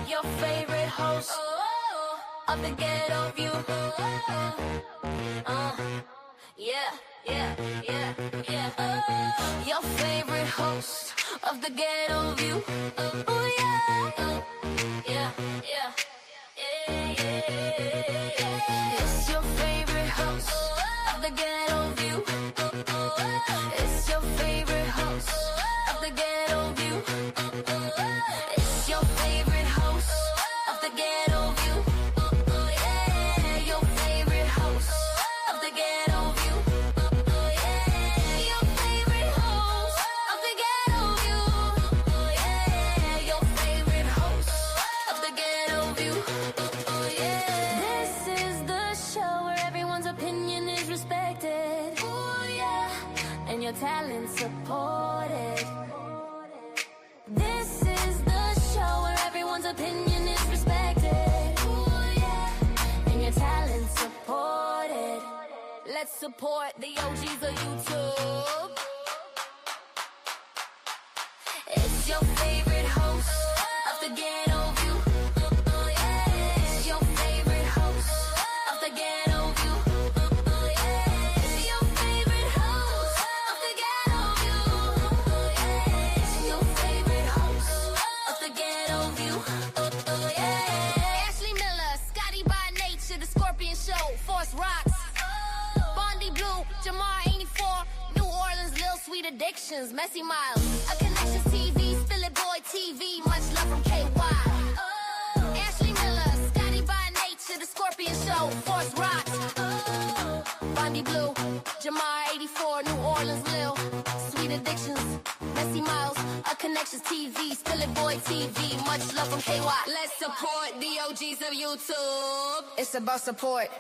Your favorite host of the Ghetto View. Yeah, yeah, yeah, yeah. Your favorite host of the Ghetto View. Oh yeah, yeah, yeah. It's your favorite host of the Ghetto View. It's your favorite host of the Ghetto View. It's your favorite host of the Ghetto View. Yeah, your favorite host of the Ghetto View. Yeah, your favorite host of the Ghetto View. Yeah, your favorite host of the Ghetto View. This is the show where everyone's opinion is respected. Ooh, yeah. And your talent supported. This is the show where everyone's opinion is respected. Ooh, yeah. And your talent supported. Let's support the OGs of YouTube. It's your favorite host of the Ghetto View. It's your favorite host of the Ghetto View. It's your favorite host of the Ghetto View. It's your favorite host of the Ghetto View. Ashley Miller, Scotty by Nature, The Scorpion Show, Force Rocks, Bondi Blue, Jamar 84, New Orleans, Lil Sweet Addictions, Messy Miles, A Connections TV, Spill It Boy TV, much love from KY. Ashley Miller, Scotty by Nature, The Scorpion Show, Force Rocks, Bondi Blue, Jamar 84, New Orleans, Lil Sweet Addictions, Messy Miles, A Connections TV, Spill It Boy TV, much love from KY. Let's support the OGs of YouTube. It's about support.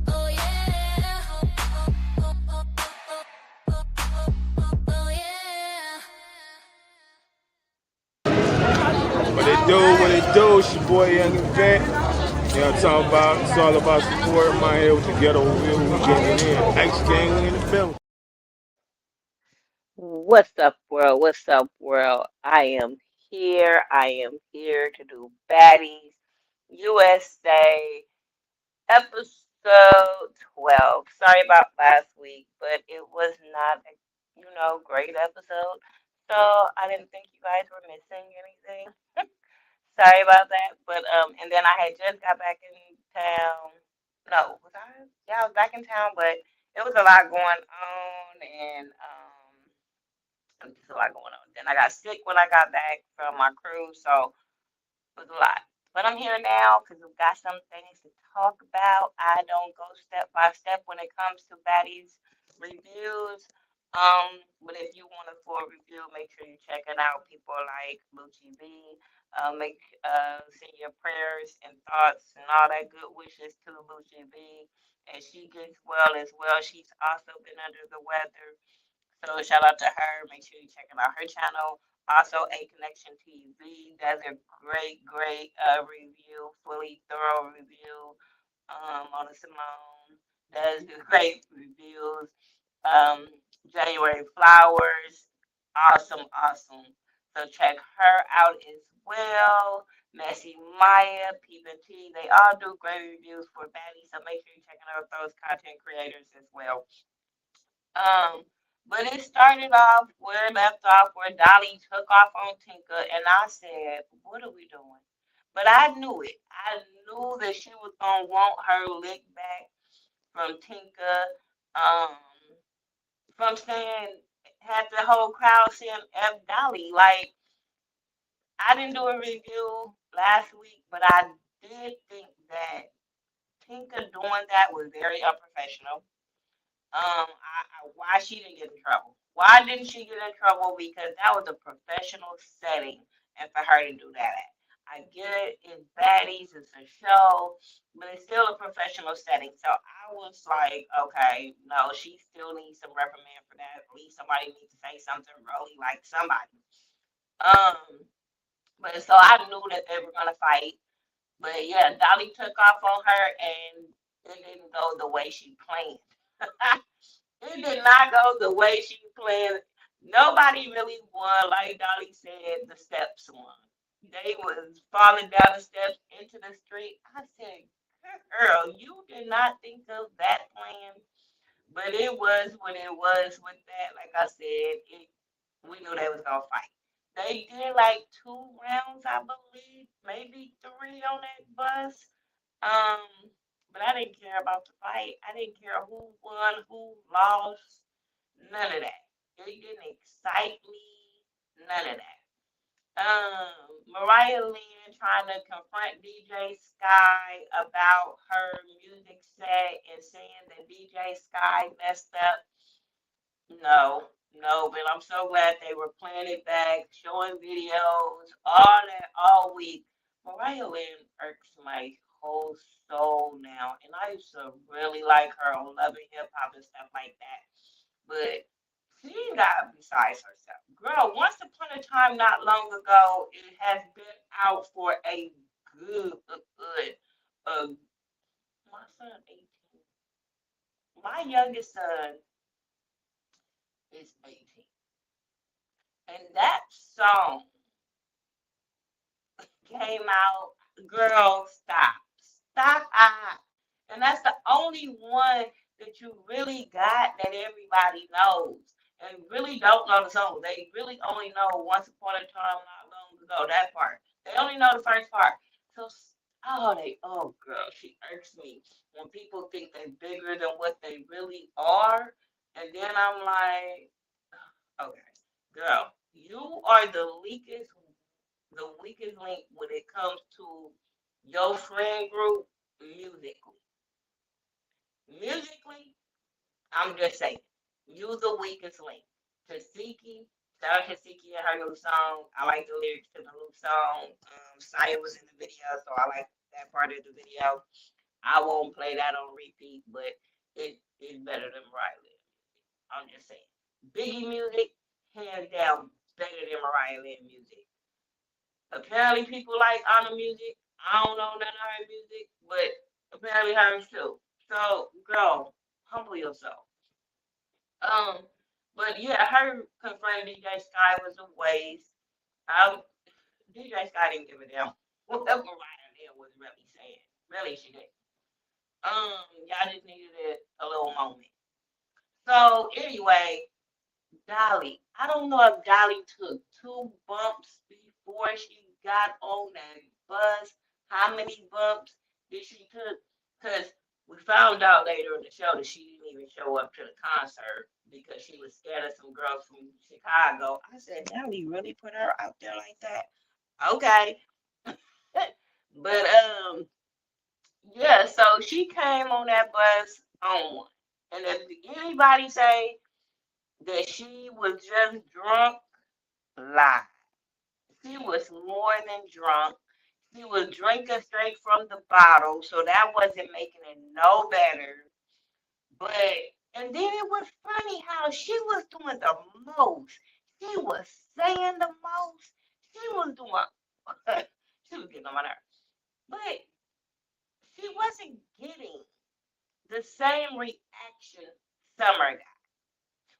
Oh yeah. Oh yeah. What it do, it's your boy Young Event. You know what I'm talking about? It's all about support. I'm out here with the Ghetto View. We getting it in. X Gang in the building. What's up, world? What's up, world? I am here. I am here to do Baddies USA episode 12. Sorry about last week, but it was not a, great episode. So I didn't think you guys were missing anything. Sorry about that. But and then I had just got back in town. No, was I? Yeah, I was back in town, but it was a lot going on, and just a lot going on. Then I got sick when I got back from my cruise, so it was a lot. But I'm here now because we've got some things to talk about. I don't go step by step when it comes to Baddies reviews. But if you want a full review, make sure you check it out. People like Lucci B. Send your prayers and thoughts and all that good wishes to Lucci B. And she gets well as well. She's also been under the weather. So shout out to her. Make sure you check out her channel. Also, A Connection TV does a great review, fully thorough review. Mona Simone does great reviews. January Flowers, awesome. So check her out as well. Messy Maya, P&T, they all do great reviews for Baddies. So make sure you're checking out those content creators as well. But it started off where it left off, where Dolly took off on Tinka, and I said, what are we doing? But I knew it. I knew that she was going to want her lick back from Tinka, from saying, had the whole crowd saying F Dolly. Like, I didn't do a review last week, but I did think that Tinka doing that was very unprofessional. Why she didn't get in trouble? Why didn't she get in trouble? Because that was a professional setting, and for her to do that at. I get it, it's Baddies, it's a show, but it's still a professional setting. So I was like, okay, no, she still needs some reprimand for that. At least somebody needs to say something really like somebody. But so I knew that they were gonna fight. But yeah, Dolly took off on her, and it didn't go the way she planned. It did not go the way she planned. Nobody really won, like Dolly said, the steps won. They was falling down the steps into the street. I said, girl, you did not think of that plan. But it was what it was with that. Like I said, we knew they was gonna fight. They did like 2 rounds, I believe, maybe 3 on that bus. Um, but I didn't care about the fight. I didn't care who won, who lost, none of that. It didn't excite me, none of that. Mariah Lynn trying to confront DJ Sky about her music set and saying that DJ Sky messed up. No, no, but I'm so glad they were playing it back, showing videos, all that all week. Mariah Lynn irks my whole soul now, and I used to really like her on Love and Hip Hop and stuff like that. But she got besides herself. Girl, once upon a time, not long ago, it has been out for a good, uh, my son 18. My youngest son is 18. And that song came out, girl, stop. Stop. And that's the only one that you really got that everybody knows. And really don't know the song. They really only know Once Upon a Time, Not Long Ago, that part. They only know the first part. So, oh, girl, she irks me when people think they're bigger than what they really are. And then I'm like, okay, girl, you are the weakest link when it comes to your friend group musically. Musically, I'm just saying, you the weakest link. Tasiki, shout out to Tasiki and her new song. I like the lyrics to the new song. Saya was in the video, so I like that part of the video. I won't play that on repeat, but it is better than Mariah Lynn. I'm just saying. Biggie music, hands down, better than Mariah Lynn music. Apparently, people like Anna music. I don't know none of her music, but apparently hers too. So, girl, humble yourself. Um, but yeah, her confronting DJ Sky was a waste. Um, DJ Sky didn't give a damn what Mariah Lynn was really saying. Really, she did. Y'all just needed a little moment. So anyway, Dolly. I don't know if Dolly took 2 bumps before she got on that bus. How many bumps did she took? Because we found out later in the show that she didn't even show up to the concert because she was scared of some girls from Chicago. I said, Dolly really put her out there like that? Okay. But yeah, so she came on that bus on one. And if anybody say that she was just drunk, lie. She was more than drunk. She was drinking straight from the bottle, so that wasn't making it no better. But and then it was funny how she was doing the most. She was saying the most. She was doing. She was getting on my nerves, but she wasn't getting the same reaction Summer got.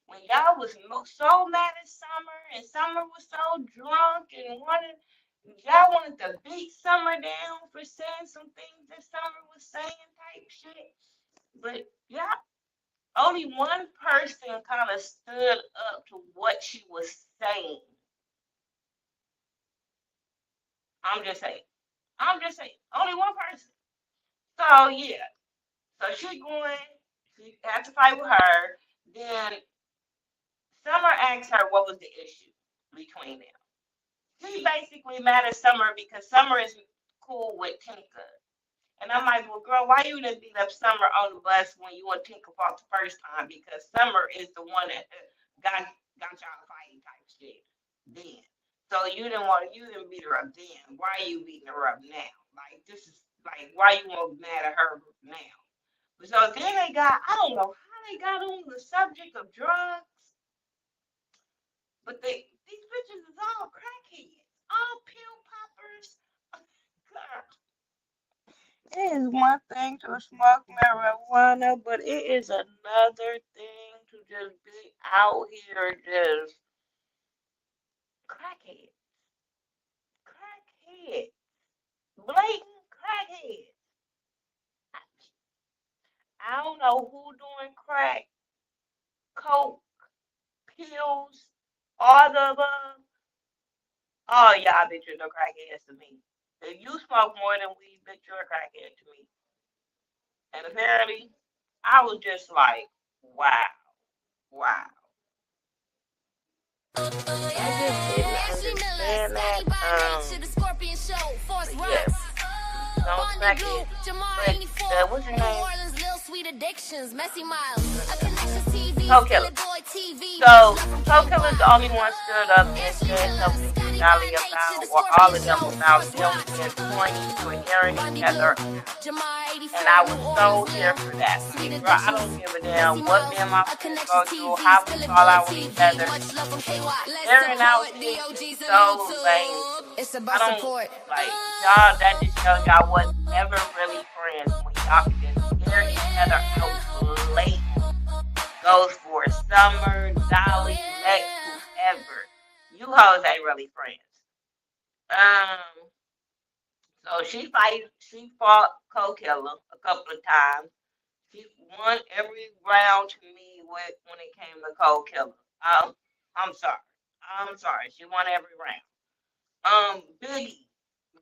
When y'all was so mad at Summer, and Summer was so drunk and y'all wanted to beat Summer down for saying some things that Summer was saying type shit. But yeah, only one person kind of stood up to what she was saying. I'm just saying. I'm just saying. Only one person. So yeah. So she had to fight with her. Then Summer asked her what was the issue between them. She basically mad at Summer because Summer is cool with Tinka. And I'm like, well, girl, why you didn't beat up Summer on the bus when you and Tinka fought the first time? Because Summer is the one that got y'all fighting type shit then. So you didn't beat her up then. Why are you beating her up now? Like this is like why you want mad at her now? So then I don't know how they got on the subject of drugs, but these bitches is all crackheads, all pill poppers. God. It is one thing to smoke marijuana, but it is another thing to just be out here just Crackhead. Crackhead. Blatant crackhead. I, I don't know who doing crack, coke, pills, all the above. Oh, y'all bitches are crackheads to me. If you smoke more than weed, bitch, you're a crackhead to me. And apparently, I was just like, wow, wow. I just didn't Ashley Miller, understand that. Steady by Nature, The Scorpion Show, Force But yeah, Rocks. these don't Bondi Blue, crackheads. Jamar But 84, what's your New name? Orleans, Lil Sweet Addictions, Messy Miles, A Connection TV, Co-killer. Philly Boy TV, So, Love from Co-killer's the only KY. one stood up and Ashley said Miller, something to Steady by Dolly Nature, about, The or all Scorpion of them Show, about Force them Rocks. being corny for airing each Bondi other Blue, out. Jamar And 84, I was New so Orleans, here Lil for that. Sweet Like, girl, I Addictions, don't give a Messy damn what me Miles, and my A friends Connection go through, TV, how we Philly fall Boy out with each TV, other. much love from KY. Let's Airing out support shit is DOG's and so lame to YouTube. me. It's I about don't support. like y'all. That just shows y'all was never really friends when y'all could just air each other out blatant. Goes for Summer, Dolly, Lex, whoever. You hoes ain't really friends. Um, so she fought Co-Killer a couple of times. She won every round to me with when it came to Co-Killer. I'm sorry. I'm sorry. She won every round. Biggie.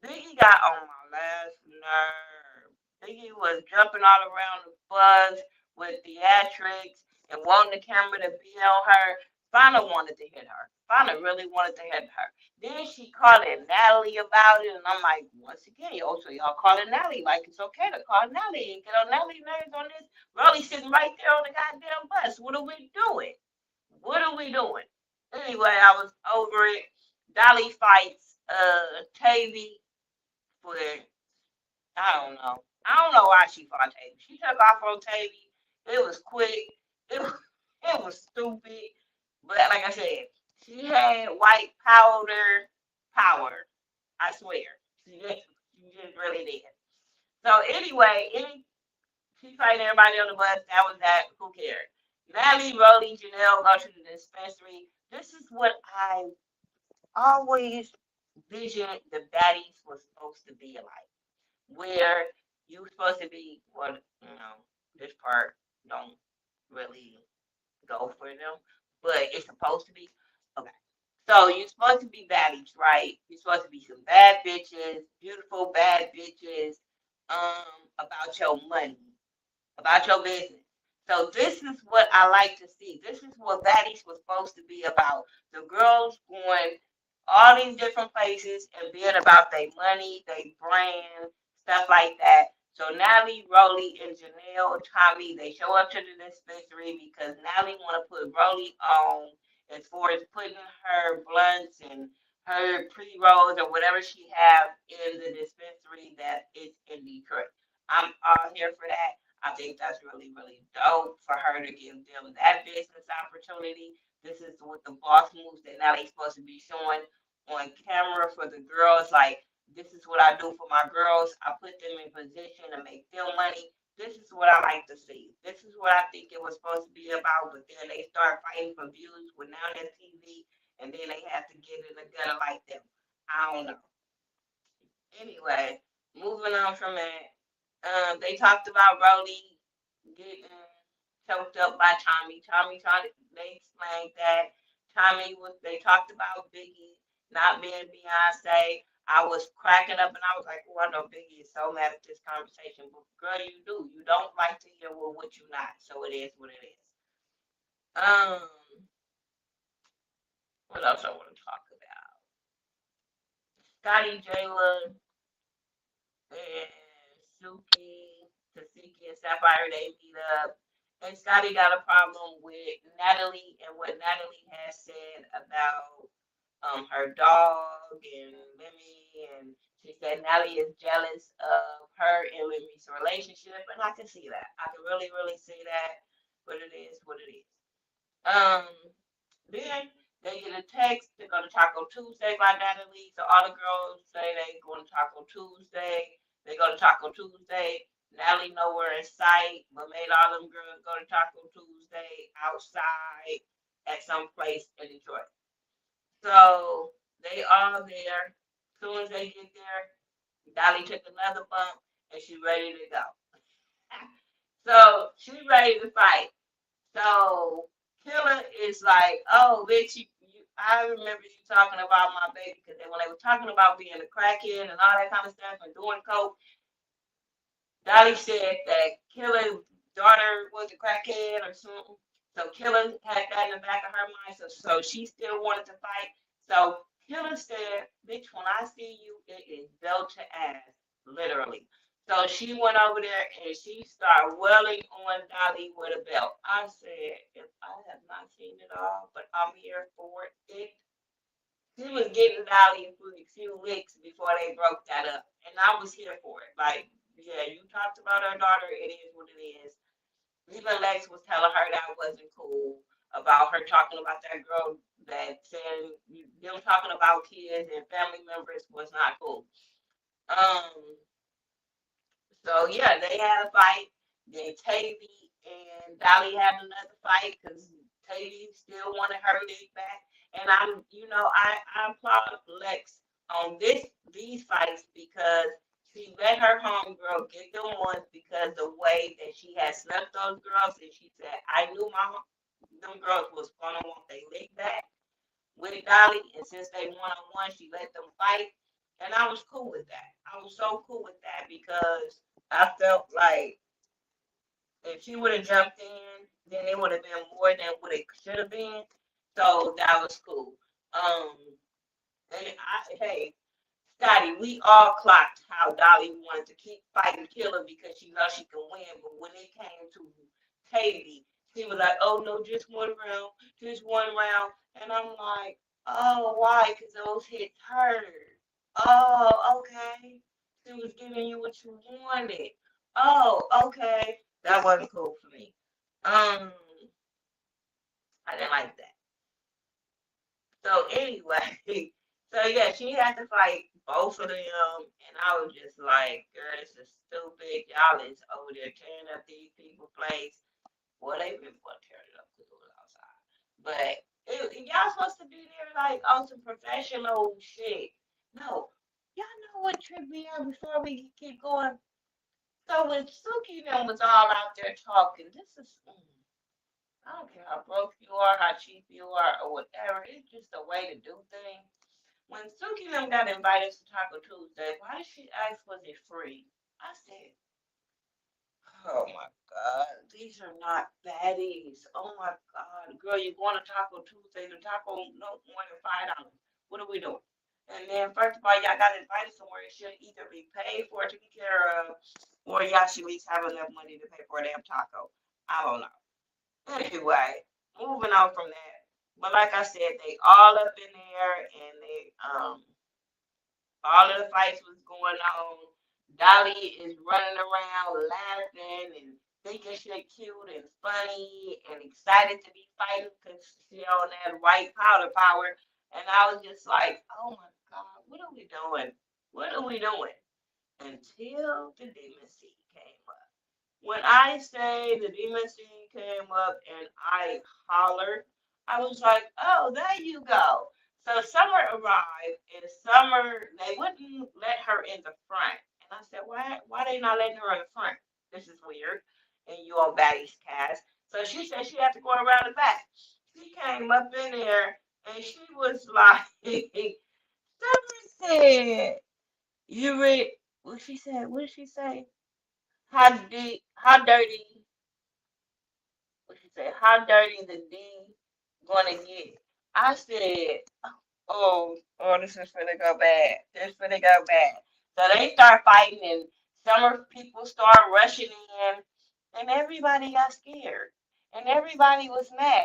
Biggie got on my last nerve. Biggie was jumping all around the bus with theatrics and wanting the camera to be on her. Fana wanted to hit her. Fana really wanted to hit her. Then she called it Natalie about it, and I'm like, once again, so y'all call it Natalie. Like, it's okay to call Natalie and get on Natalie's nerves on this. Rolly sitting right there on the goddamn bus. What are we doing? What are we doing? Anyway, I was over it. Dolly fights Tavy for I don't know. I don't know why she fought Tavy. She took off on Tavy. It was quick. It was stupid. But like I said, she had white powder power. I swear. She just really did. So anyway, she fighting everybody on the bus. That was that. Who cared? Natalie, Rolly, Janelle go to the dispensary. This is what I always visioned the baddies was supposed to be like. Where you supposed to be, well, this part don't really go for them, but it's supposed to be. Okay. So you're supposed to be baddies, right? You're supposed to be some bad bitches, beautiful bad bitches, about your money, about your business. So this is what I like to see. This is what baddies was supposed to be about. The girls going all these different places and being about their money, their brand, stuff like that. So Natalie, Rolly, and Janelle, Tommy, they show up to the dispensary because Natalie want to put Rolly on as far as putting her blunts and her pre-rolls or whatever she have in the dispensary that is in Detroit. I'm all here for that. I think that's really, really dope for her to give them that business opportunity. This is what the boss moves that now they supposed to be showing on camera for the girls. Like, this is what I do for my girls. I put them in position to make them money. This is what I like to see. This is what I think it was supposed to be about. But then they start fighting for views with now that TV, and then they have to get in the gutter like them. I don't know. Anyway, moving on from that. They talked about Brody getting choked up by Tommy. They explained that Tommy was, they talked about Biggie not being Beyonce. I was cracking up and I was like, oh, I know Biggie is so mad at this conversation. But girl, you do. You don't like to hear well, what you not. So it is what it is. Um, what else I want to talk about? Scotty Jayla and Tasiki and Sapphire, they meet up. And Scotty got a problem with Natalie and what Natalie has said about her dog and Lemmy. And she said Natalie is jealous of her and Lemmy's relationship. And I can see that. I can really, really see that. But it is what it is. Um, then they get a text. They're going to Taco Tuesday by Natalie. So all the girls say they going to Taco Tuesday. They go to Taco Tuesday. Natalie nowhere in sight, but made all them girls go to Taco Tuesday outside at some place in Detroit. So they all there. As soon as they get there, Dolly took another bump and she ready to go. So she ready to fight. So Killer is like, oh, bitch, I remember you talking about my baby because when they were talking about being a crackhead and all that kind of stuff and doing coke, Dolly said that Killer's daughter was a crackhead or something. So Killer had that in the back of her mind. So she still wanted to fight. So Killer said, bitch, when I see you, it is belt to ass, literally. So she went over there and she started welling on Dolly with a belt. I said, if I have not seen it all, but I'm here for it. She was getting Dolly a few licks before they broke that up. And I was here for it. Like, yeah, you talked about her daughter, it is what it is. Even Lex was telling her that wasn't cool about her talking about that girl that said them talking about kids and family members was not cool. Um, so yeah, they had a fight. Then Tavy and Dolly had another fight because Tavy still wanted her dick back. And I applaud Lex on these fights because she let her homegirl get them ones because the way that she had slept those girls, and she said, I knew them girls was gonna want their lick back with Dolly, and since they one-on-one, she let them fight. And I was cool with that. I was so cool with that because I felt like if she would have jumped in, then it would have been more than what it should have been. So that was cool. Hey, Scotty, we all clocked how Dolly wanted to keep fighting Killer because she knows she can win. But when it came to Katie, she was like, oh no, just one round, just one round. And I'm like, oh, why? Because those hits hurt. Oh, okay. She was giving you what you wanted. Oh, okay. That wasn't cool for me. I didn't like that. So anyway, so yeah, she had to fight both of them, and I was just like, girl, this is stupid. Y'all is over there tearing up these people's place. Well, they really want to tear it up because it was outside. But y'all supposed to be there like on some professional shit. No, y'all know what tripped me out before we keep going. So when Suki and them was all out there talking, this is. I don't care how broke you are, how cheap you are, or whatever. It's just a way to do things. When Suki and them got invited to Taco Tuesday, why did she ask was it free? I said, oh my God, these are not baddies. Oh my God, girl, you're going to Taco Tuesday. The taco no more than $5. What are we doing? And then first of all, y'all got invited somewhere. It should either be paid for, taken care of, or y'all should at least have enough money to pay for a damn taco. I don't know. Anyway, moving on from that. But like I said, they all up in there and they all of the fights was going on. Dolly is running around laughing and thinking she's cute and funny and excited to be fighting because she on that white powder power. And I was just like, oh my God, what are we doing? What are we doing? Until the demon seed came up. When I say the demon seed came up and I hollered, I was like, oh, there you go. So Summer arrived, and Summer, they wouldn't let her in the front. And I said, why they not letting her in the front? This is weird. And you on Baddies cast. So she said she had to go around the back. She came up in there, and she was like, Summer said, you read, what she said? What did she say? How dirty, what she said, how dirty the D gonna get? I said, this is finna go bad. This finna go bad. So they start fighting and summer people start rushing in and everybody got scared and everybody was mad.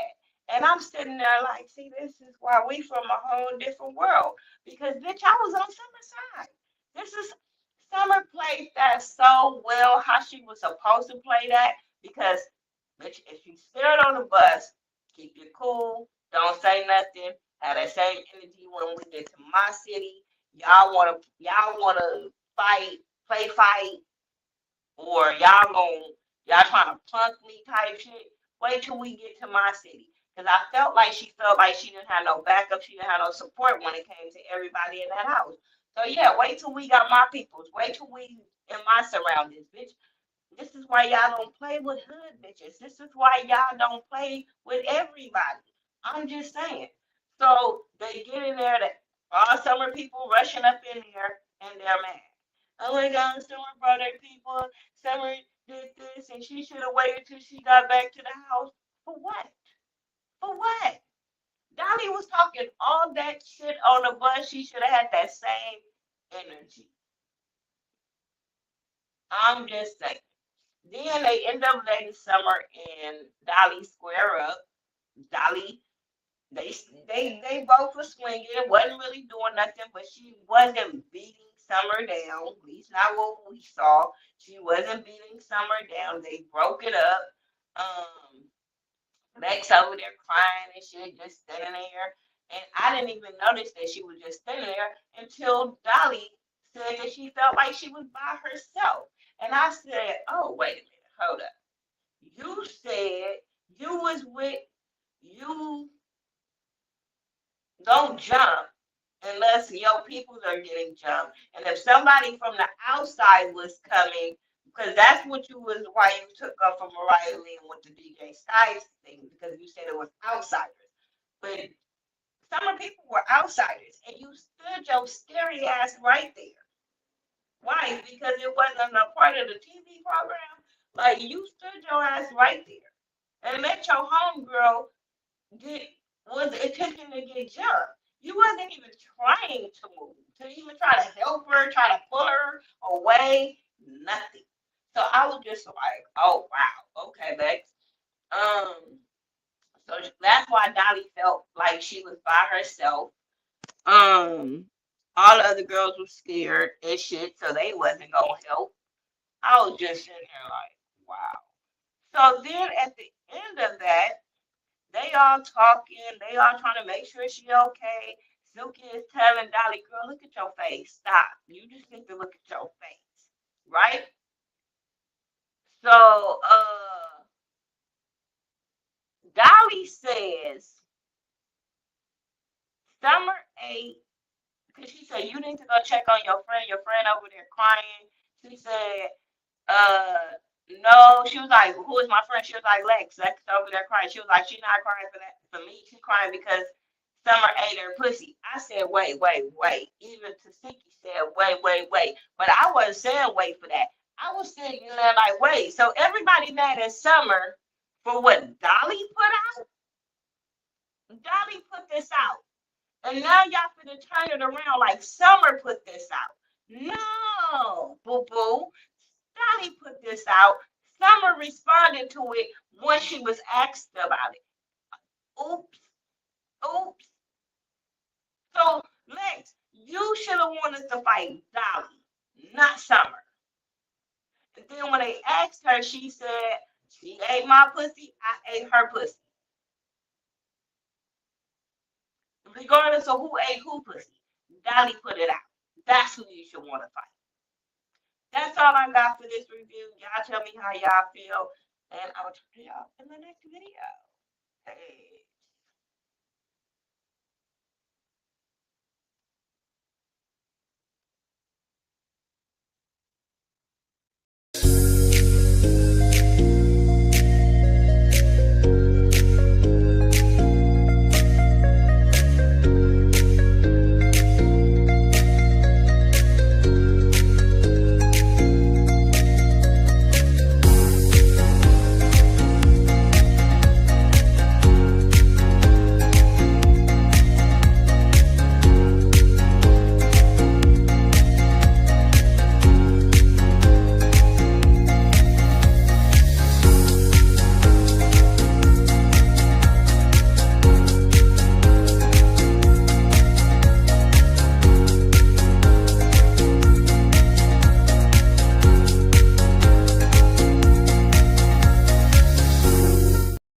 And I'm sitting there like, see, this is why we from a whole different world. Because bitch, I was on Summer's side. This is Summer played that so well how she was supposed to play that because bitch, if you sit on the bus, keep it cool, don't say nothing, have that same energy when we get to my city. Y'all wanna fight, play fight, or y'all trying to punk me type shit. Wait till we get to my city. Because I felt like she didn't have no backup. She didn't have no support when it came to everybody in that house. So yeah, wait till we got my peoples. Wait till we in my surroundings, bitch. This is why y'all don't play with hood bitches. This is why y'all don't play with everybody. I'm just saying. So they get in there that all summer people rushing up in there and they're mad. Oh my God, Summer brought her people. Summer did this and she should have waited till she got back to the house. For what? For what? Dolly was talking all that shit on the bus. She should have had that same energy. I'm just saying. Then they end up letting Summer and Dolly square up. Dolly, they they both were swinging, wasn't really doing nothing, but she wasn't beating Summer down. At least not what we saw. She wasn't beating Summer down. They broke it up. Um, Lex over there crying and shit, just standing there. And I didn't even notice that she was just standing there until Dolly said that she felt like she was by herself. And I said, oh, wait a minute, hold up. You said you was with, you don't jump unless your peoples are getting jumped. And if somebody from the outside was coming, because that's what you was why you took up from Mariah Lee and with the DJ Styles thing, because you said it was outsiders. But some people were outsiders, and you stood your scary ass right there. Why? Because it wasn't a part of the TV program. Like you stood your ass right there and let your homegirl get was attempting to get jumped. You wasn't even trying to move, to even try to help her, try to pull her away, nothing. So I was just like, oh wow, okay, Lex. Um, so that's why Dolly felt like she was by herself. Um, all the other girls were scared and shit, so they wasn't gonna help. I was just sitting here like, wow. So then at the end of that, they all talking, they all trying to make sure she okay. Silky is telling Dolly, girl, look at your face. Stop. You just need to look at your face. Right? So Dolly says Summer ate because she said you need to go check on your friend over there crying. She said, no, she was like, who is my friend? She was like, Lex over there crying. She was like, she's not crying for that for me. She's crying because Summer ate her pussy. I said, wait. Even Tasiki said, wait. But I wasn't saying wait for that. I was sitting there like, wait. So everybody mad at Summer for what Dolly put out? Dolly put this out. And now y'all finna turn it around like Summer put this out. No, boo-boo. Dolly put this out. Summer responded to it when she was asked about it. Oops. So, Lex, you should have wanted to fight Dolly, not Summer. And then when they asked her, she said, she ate my pussy, I ate her pussy. Regardless of who ate who pussy, Dolly put it out. That's who you should want to fight. That's all I got for this review. Y'all tell me how y'all feel, and I will talk to y'all in the next video. Hey.